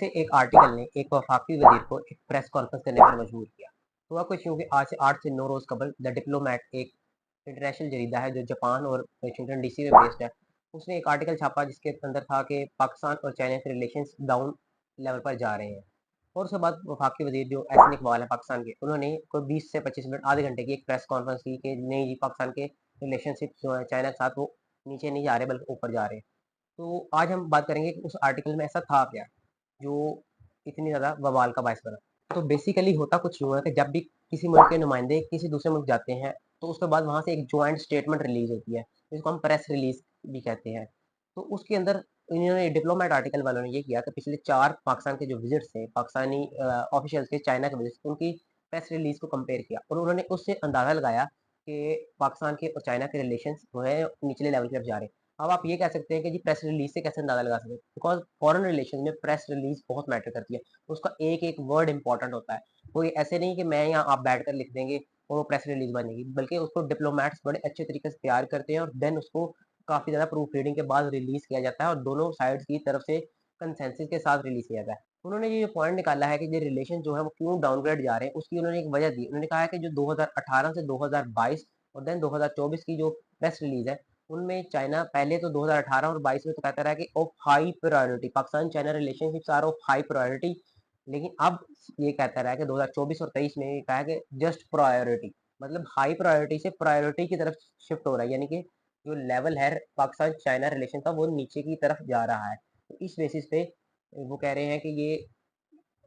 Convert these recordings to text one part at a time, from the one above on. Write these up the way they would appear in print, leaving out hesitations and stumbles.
से एक आर्टिकल ने एक वफाकी वजीर को एक प्रेस कॉन्फ्रेंस करने पर मजबूर किया। हुआ कुछ यूँ कि आज से 8 से 9 रोज़ कबल द डिप्लोमैट एक इंटरनेशनल जरीदा है जो जापान और वाशिंगटन डीसी में बेस्ड है। उसने एक आर्टिकल छापा जिसके अंदर था कि पाकिस्तान और चाइना के रिलेशंस डाउन लेवल पर जा रहे हैं। और उसके बाद वफाकी वजीर जो एहसन इकबाल है पाकिस्तान के, उन्होंने कोई 20 से 25 मिनट आधे घंटे की एक प्रेस कॉन्फ्रेंस की कि नहीं जी, पाकिस्तान के रिलेशनशिप जो है चाइना के साथ वो नीचे नहीं जा रहे बल्कि ऊपर जा रहे हैं। तो आज हम बात करेंगे कि उस आर्टिकल में ऐसा था क्या जो इतनी ज़्यादा बवाल का बायस बना। तो बेसिकली होता कुछ यूँ है कि जब भी किसी मुल्क के नुमाइंदे किसी दूसरे मुल्क जाते हैं, तो उसके बाद वहाँ से एक जॉइंट स्टेटमेंट रिलीज़ होती है, जिसको हम प्रेस रिलीज़ भी कहते हैं। तो उसके अंदर इन्होंने डिप्लोमैट आर्टिकल वालों ने ये किया कि पिछले 4 पाकिस्तान के जो विज़िट्स थे, पाकिस्तानी ऑफ़िशियल्स के चाइना के विज़िट्स, उनकी प्रेस रिलीज़ को कंपेयर किया और उन्होंने उससे अंदाज़ा लगाया कि पाकिस्तान के और चाइना के रिलेशंस जो है निचले लेवल की तरफ जा रहे हैं। अब आप ये कह सकते हैं कि जी प्रेस रिलीज़ से कैसे अंदाज़ा लगा सकते हैं? बिकॉज़ फॉरेन रिलेशन में प्रेस रिलीज़ बहुत मैटर करती है। उसका एक-एक वर्ड इम्पोर्टेंट होता है। कोई ऐसे नहीं कि मैं या आप बैठकर लिख देंगे और वो प्रेस रिलीज़ बनेगी, बल्कि उसको डिप्लोमैट्स बड़े अच्छे तरीके से तैयार करते हैं और देन उसको काफ़ी ज़्यादा प्रूफ रीडिंग के बाद रिलीज़ किया जाता है और दोनों साइड्स की तरफ से कंसेंसस के साथ रिलीज़ किया जाता है। उन्होंने ये पॉइंट निकाला है कि ये रिलेशन जो है वो क्यों डाउनग्रेड जा रहे हैं, उसकी उन्होंने एक वजह दी। उन्होंने कहा है कि जो 2018 से 2022 और देन 2024 की जो प्रेस रिलीज़ है, उनमें चाइना पहले तो 2018 और 22 में तो कहता रहा कि of high priority Pakistan China relationships are of high priority, लेकिन अब ये कहता रहा है कि 2024 और 23 में ये कहा है कि जस्ट प्रायोरिटी, मतलब हाई प्रायोरिटी से प्रायोरिटी की तरफ शिफ्ट हो रहा है, यानी कि जो लेवल है पाकिस्तान चाइना रिलेशन का वो नीचे की तरफ जा रहा है। तो इस बेसिस पे वो कह रहे हैं कि ये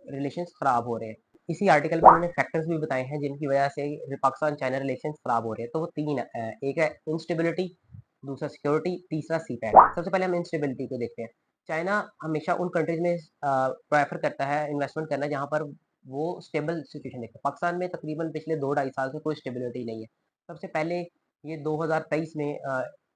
रिलेशंस खराब हो रहे हैं। इसी आर्टिकल में उन्होंने फैक्टर्स भी बताए हैं जिनकी वजह से पाकिस्तान चाइना रिलेशंस खराब हो रहे हैं। तो वो 3 है, एक है इंस्टेबिलिटी, दूसरा सिक्योरिटी, तीसरा सीपैक। सबसे पहले हम इंस्टेबिलिटी को देखते हैं। चाइना हमेशा उन कंट्रीज में प्रेफर करता है इन्वेस्टमेंट करना जहाँ पर वो स्टेबल सिचुएशन देखता है। पाकिस्तान में तकरीबन पिछले 2 ढाई साल से कोई स्टेबिलिटी नहीं है। सबसे पहले ये 2023 में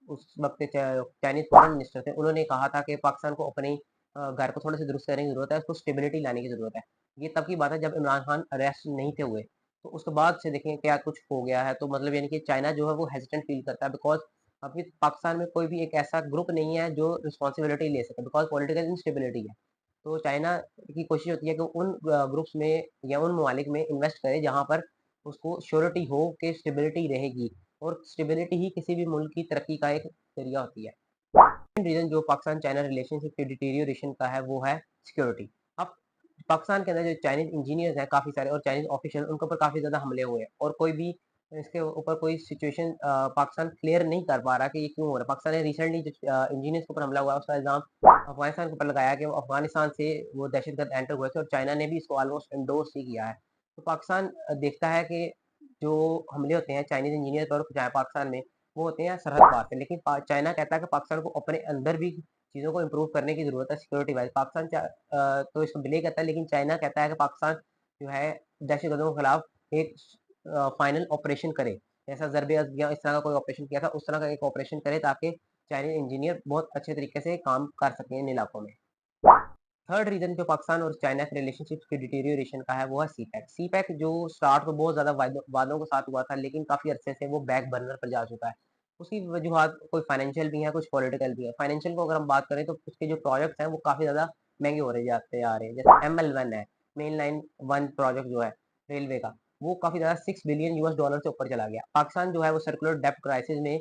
उस वक्त चाइनीज फॉरेन मिनिस्टर थे, उन्होंने कहा था कि पाकिस्तान को अपने घर को थोड़ा सा दुरुस्त करने की जरूरत है, उसको स्टेबिलिटी लाने की जरूरत है। ये तब की बात है जब इमरान खान अरेस्ट नहीं थे हुए। तो उसके बाद से देखें क्या कुछ हो गया है, तो मतलब यानी कि चाइना जो है वो हेजिटेंट फील करता है, बिकॉज़ अभी पाकिस्तान में कोई भी एक ऐसा ग्रुप नहीं है जो रिस्पॉन्सिबिलिटी ले सके, बिकॉज़ पॉलिटिकल इंस्टेबिलिटी है। तो चाइना की कोशिश होती है कि उन ग्रुप्स में या उन ममालिक में इन्वेस्ट करे जहाँ पर उसको श्योरिटी हो कि स्टेबिलिटी रहेगी, और स्टेबिलिटी ही किसी भी मुल्क की तरक्की का एक ज़रिया होती है। सेकंड रीज़न जो पाकिस्तान चाइना रिलेशनशिप के डिटीरियोरेशन का है वो है सिक्योरिटी। अब पाकिस्तान के अंदर जो चाइनीज़ इंजीनियर्स हैं काफ़ी सारे और चाइनीज़ ऑफिशियल, उनके ऊपर काफ़ी ज़्यादा हमले हुए हैं और कोई भी इसके ऊपर कोई सिचुएशन पाकिस्तान क्लियर नहीं कर पा रहा कि ये क्यों हो रहा है। पाकिस्तान ने रिसेंटली जो इंजीनियर्स के ऊपर हमला हुआ है उसका इल्ज़ाम अफ़गानिस्तान के ऊपर लगाया कि वो अफ़गानिस्तान से वो दहशतगर्द एंटर हुए थे और चाइना ने भी इसको ऑलमोस्ट एंडोर्स ही किया है। तो पाकिस्तान देखता है कि जो हमले होते हैं चाइनीज़ इंजीनियर पर चाहे पाकिस्तान में, वो होते हैं सरहद पार पे, लेकिन चाइना कहता है कि पाकिस्तान को अपने अंदर भी चीज़ों को इम्प्रूव करने की ज़रूरत है सिक्योरिटी वाइज़। पाकिस्तान तो इसको डिले करता है, लेकिन चाइना कहता है कि पाकिस्तान जो है दहशतगर्दों के खिलाफ एक फाइनल ऑपरेशन करे। जैसा ज़रबे अज़ या इस तरह का कोई ऑपरेशन किया था, उस तरह का एक ऑपरेशन करे ताकि चाइनीज़ इंजीनियर बहुत अच्छे तरीके से काम कर सकें इन इलाकों में। थर्ड रीज़न जो पाकिस्तान और चाइना के रिलेशनशिप की डिटीरियोरेशन का है वो है सीपैक। सीपैक जो स्टार्ट तो बहुत ज़्यादा वादों के साथ हुआ था, लेकिन काफ़ी अरसे से वो बैक बर्नर पर जा चुका है। उसकी वजूहात कोई फाइनेंशियल भी है, कुछ पॉलिटिकल भी है। फाइनेंशियल को अगर हम बात करें तो उसके जो प्रोजेक्ट्स हैं वो काफ़ी ज़्यादा महँगे हो रहे जाते आ रहे हैं। जैसे ML1 है, मेन लाइन 1 प्रोजेक्ट जो है रेलवे का, वो काफ़ी ज़्यादा $6 बिलियन यूएस से ऊपर चला गया। पाकिस्तान जो है वो सर्कुलर डेब्ट क्राइसिस में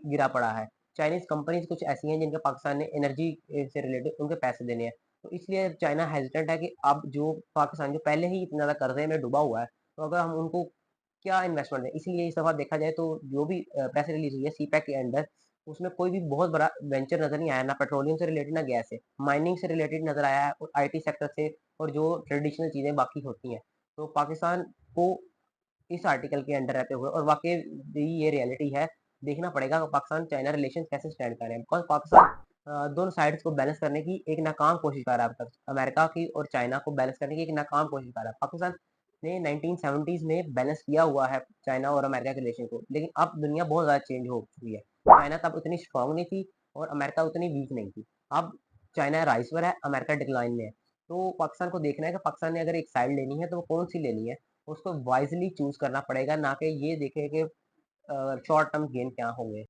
गिरा पड़ा है। चाइनीज़ कंपनीज़ कुछ ऐसी हैं जिनके पाकिस्तान ने एनर्जी से रिलेटेड उनके पैसे देने हैं। तो इसलिए चाइना हेजिटेंट है कि अब जो पाकिस्तान जो पहले ही इतना ज़्यादा कर्ज़े में डूबा हुआ है, तो अगर हम उनको क्या इन्वेस्टमेंट दें? इसीलिए इस दफ़ा देखा जाए तो जो भी प्रेस रिलीज़ हुई है सीपैक के अंडर, उसमें कोई भी बहुत बड़ा वेंचर नज़र नहीं आया, ना पेट्रोलियम से रिलेटेड ना गैस से। माइनिंग से रिलेटेड नज़र आया है और आईटी सेक्टर से और जो ट्रेडिशनल चीज़ें बाकी होती हैं। तो पाकिस्तान को इस आर्टिकल के अंडर रहते हुए और वाक़ई ये रियलिटी है, देखना पड़ेगा कि पाकिस्तान चाइना रिलेशन कैसे स्टैंड कर रहे हैं। बिकॉज़ पाकिस्तान दोनों साइड्स को बैलेंस करने की एक नाकाम कोशिश कर रहा है अब तक। अमेरिका की और चाइना को बैलेंस करने की एक नाकाम कोशिश कर रहा है। पाकिस्तान ने 1970s में बैलेंस किया हुआ है चाइना और अमेरिका के रिलेशन को, लेकिन अब दुनिया बहुत ज़्यादा चेंज हो चुकी है। चाइना तब उतनी स्ट्रॉन्ग नहीं थी और अमेरिका उतनी वीक नहीं थी। अब चाइना राइज़ पर है, अमेरिका डिक्लाइन में है। तो पाकिस्तान को देखना है कि पाकिस्तान ने अगर एक साइड लेनी है तो वो कौन-सी लेनी है। उसको वाइज़ली चूज़ करना पड़ेगा, ना कि ये देखें कि शॉर्ट टर्म गेन क्या होंगे।